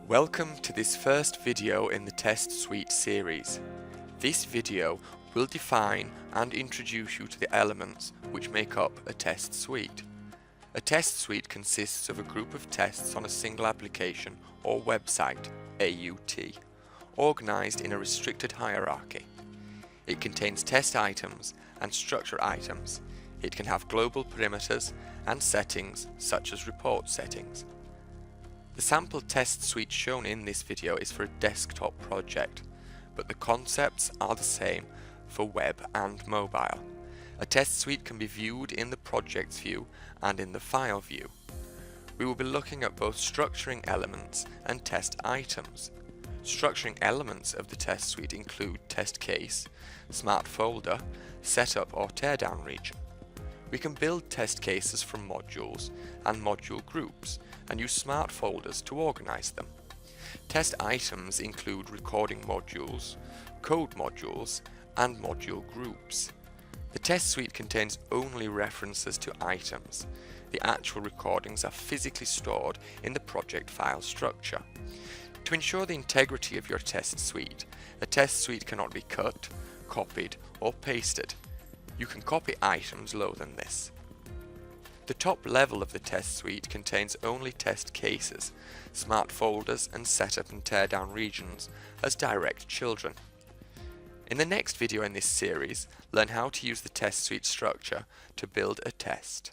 Welcome to this first video in the Test Suite series. This video will define and introduce you to the elements which make up a test suite. A test suite consists of a group of tests on a single application or website, AUT, organized in a restricted hierarchy. It contains test items and structure items. It can have global parameters and settings such as report settings. The sample test suite shown in this video is for a desktop project, but the concepts are the same for web and mobile. A test suite can be viewed in the projects view and in the file view. We will be looking at both structuring elements and test items. Structuring elements of the test suite include test case, smart folder, setup or teardown region. We can build test cases from modules and module groups and use smart folders to organize them. Test items include recording modules, code modules, and module groups. The test suite contains only references to items. The actual recordings are physically stored in the project file structure. To ensure the integrity of your test suite, a test suite cannot be cut, copied, or pasted. You can copy items lower than this. The top level of the test suite contains only test cases, smart folders and setup and teardown regions as direct children. In the next video in this series, learn how to use the test suite structure to build a test.